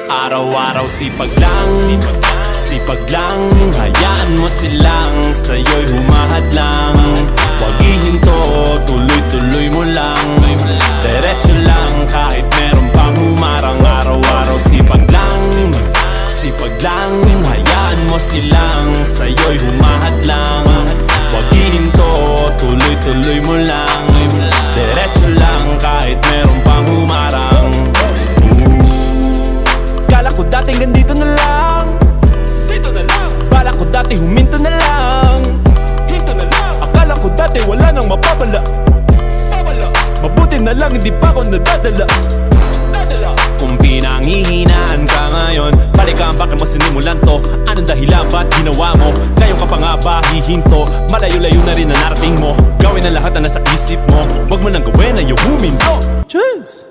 Araw-araw sipag lang, hayaan mo silang sa'yo'y humahadlang. Huwag ihinto, tuloy-tuloy mo lang. Diretso lang kahit meron pang humarang. Araw-araw sipag lang, hayaan mo silang sa'yo'y humahadlang. Huwag ihinto, tuloy-tuloy mo lang. Diretso lang kahit meron pang humarang. Kala ko dating ganito na lang, bala ko dati huminto na lang. Akala ko dati wala nang mapapala, mabuti na lang hindi pa ako nadadala. Kung pinanghihinaan ka ngayon, balikan bakit mo sinimulan to? Anong dahilan ba't ginawa mo? Ngayon ka pa nga ba hihinto? Malayo-layo na rin na narating mo. Gawin ang lahat na nasa isip mo, wag mo nang gawin na yung huminto. Cheers!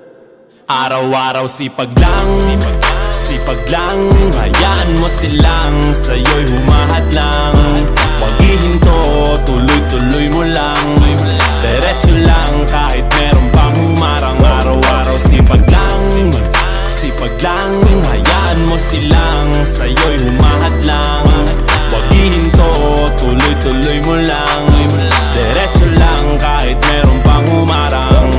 Araw-araw sipag lang, hayaan mo silang sa'yo'y humahadlang. Huwag ihinto, tuloy-tuloy mo lang. Diretso lang kahit meron pang humarang. Araw-araw sipag lang, hayaan mo silang sa'yo'y humahadlang. Huwag ihinto, tuloy-tuloy mo lang. Diretso lang kahit meron pang humarang.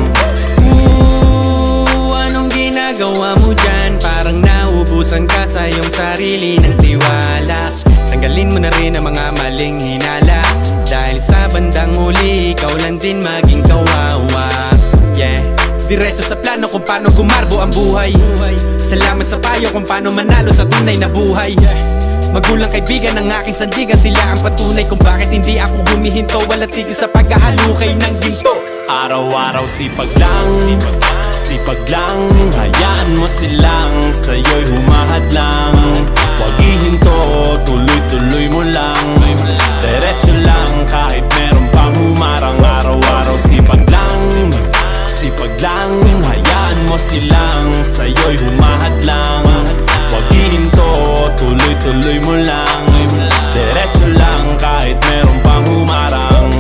Anong ginagawa mo dyan? Parang naubusan ka sa iyong sarili ng tiwala. Tanggalin mo na rin ang mga maling hinala, dahil sa bandang huli ikaw lang din maging kawawa. Yeah, diretso sa plano kung paano gumarbo ang buhay. Salamat sa payo kung paano manalo sa tunay na buhay. Magulang kaibigan ng aking sandigan, sila ang patunay kung bakit hindi ako humihinto. Walang tigil sa paghahalukay ng ginto. Araw-araw sipag lang, hayaan mo silang sa'yo'y humahadlang. Huwag ihinto, tuloy-tuloy mo lang. Diretso lang kahit meron pang humarang. Araw-araw sipag lang, hayaan mo silang sa'yo'y humahadlang. Huwag ihinto, tuloy-tuloy mo lang. Diretso lang kahit meron pang humarang.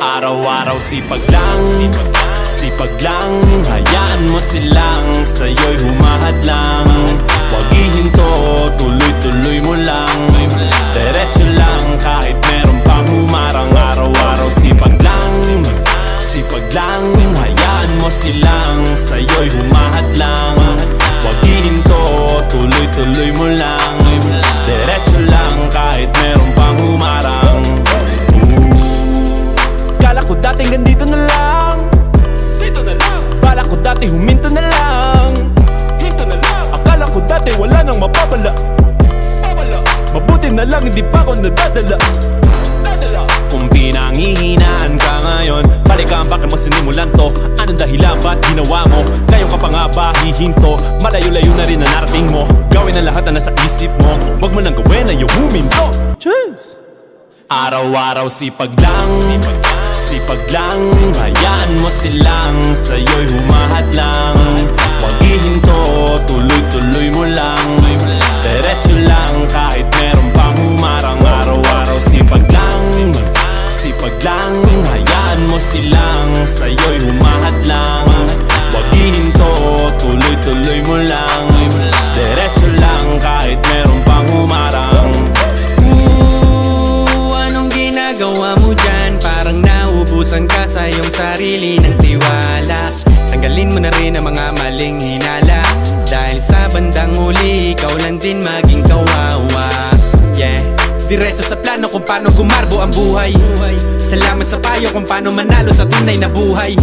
Araw-araw sipag lang, hayaan mo silang sa'yo'y humahadlang. Huwag ihinto, tuloy-tuloy mo lang. Diretso lang kahit meron pang humarang. Araw-araw sipag lang, hayaan mo silang sa'yo'y humahadlang. Huwag ihinto, tuloy-tuloy mo lang. Diretso lang kahit meron pang humarang. Kala ko dating ganito na lang, bala ko dati huminto na lang. Akala ko dati wala nang mapapala, mabuti na lang hindi pa ako nadadala. Kung pinanghihinaan ka ngayon, balikan bakit mo sinimulan to? Anong dahilan ba't ginawa mo? Ngayon ka pa nga ba hihinto? Malayo-layo na rin na narating mo. Gawin ang lahat na nasa isip mo, wag mo nang gawin na yung huminto. Cheers! Araw-araw sipag lang, hayaan mo silang sa'yo'y humahadlang. Huwag ihinto, tuloy-tuloy mo lang. Diretso lang kahit meron pang humarang. Araw-araw sipag lang, hayaan mo silang sa'yo'y humahadlang. Huwag ihinto, tuloy-tuloy mo lang. Diretso lang kahit meron pang humarang. Anong ginagawa mo dyan? Parang naubusan ka sa iyong sarili ng tiwala. Tanggalin mo na rin ang mga maling hinala, dahil sa bandang huli ikaw lang din maging kawawa. Yeah, diretso sa plano kung paano gumarbo ang buhay. Salamat sa payo kung paano manalo sa tunay na buhay.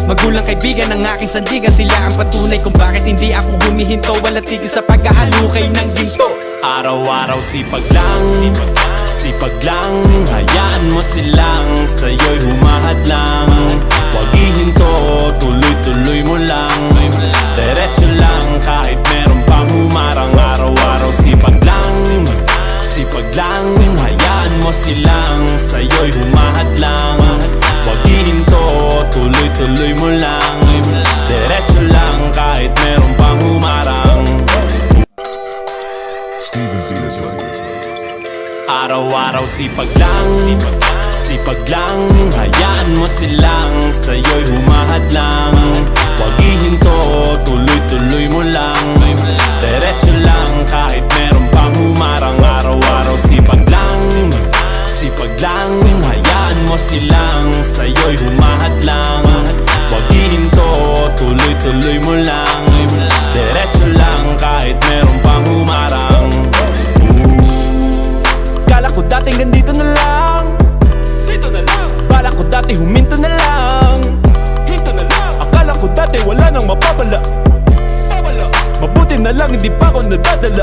Magulang kaibigan ng aking sandigan, sila ang patunay kung bakit hindi ako humihinto. Walang tigil sa paghahalukay ng ginto. Araw-araw sipag lang, hayaan mo silang sa'yo'y humahadlang. Huwag ihinto, tuloy-tuloy mo lang. Diretso lang kahit meron pang humarang. Araw-araw sipag lang, hayaan mo silang sa'yo'y humahadlang. Huwag ihinto, tuloy-tuloy mo lang. Diretso lang kahit meron pang humarang. Araw-araw sipag lang, hayaan mo mo silang sa'yo'y humahadlang. Huwag ihinto, tuloy-tuloy mo lang. Diretso lang kahit meron pang humarang. Araw-araw sipag lang, sipag lang. Hayaan mo silang sa'yo'y humahadlang. Huwag ihinto, tuloy-tuloy mo lang. Diretso lang kahit meron pang humarang. Kala ko dating ganito na lang, dito na lang. Bala ko dati huminto na lang, hinto na lang. Akala ko dati wala nang mapapala, mabuti na lang hindi pa ako nadadala.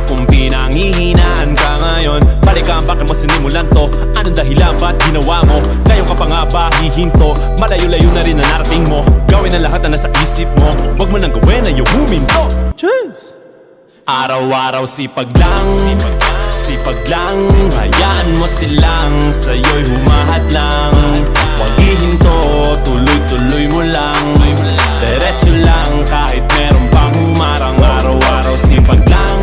Kung pinangihinaan ka ngayon, balikan bakit mo sinimulan to? Anong dahilan ba't ginawa mo? Ngayon ka pa nga ba hihinto? Malayo-layo na rin na narating mo. Gawin ang lahat na nasa isip mo. Huwag mo nang gawin na yung huminto. Cheers! Araw-araw sipag lang, sipag lang. Hayaan mo silang sa'yo'y humahadlang. Huwag ihinto, tuloy-tuloy mo lang. Diretso lang kahit meron pang humarang. Araw-araw sipag lang,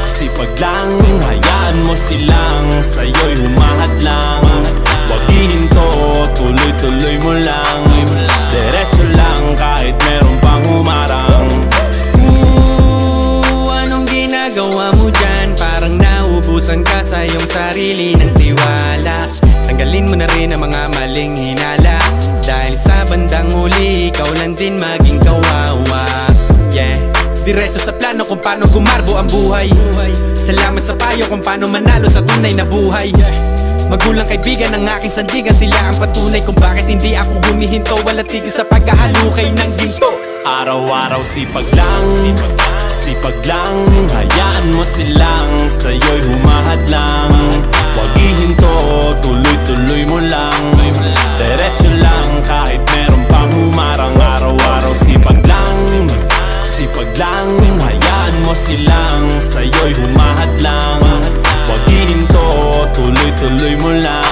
sipag lang. Hayaan mo silang sa'yo'y humahadlang. Huwag ihinto, tuloy-tuloy mo lang. Diretso lang kahit meron pang humarang. Anong ginagawa mo dyan? Parang naubusan ka sa iyong sarili ng tiwala. Tanggalin mo na rin ang mga maling hinala, dahil sa bandang huli ikaw lang din maging kawawa. Yeah, diretso sa plano kung paano gumarbo ang buhay. Salamat sa payo kung paano manalo sa tunay na buhay. Magulang kaibigan ng aking sandigan, sila ang patunay kung bakit hindi ako humihinto. Walang tigil sa pagkahalukay ng ginto. Araw-araw sipag lang, sipag lang. Hayaan mo silang sa'yo'y humahadlang. Huwag ihinto, tuloy-tuloy mo lang. Diretso lang kahit meron pang humarang. Araw-araw sipag lang, sipag lang. Hayaan mo silang sa'yo'y humahadlang. Huwag ihinto, tuloy-tuloy mo lang.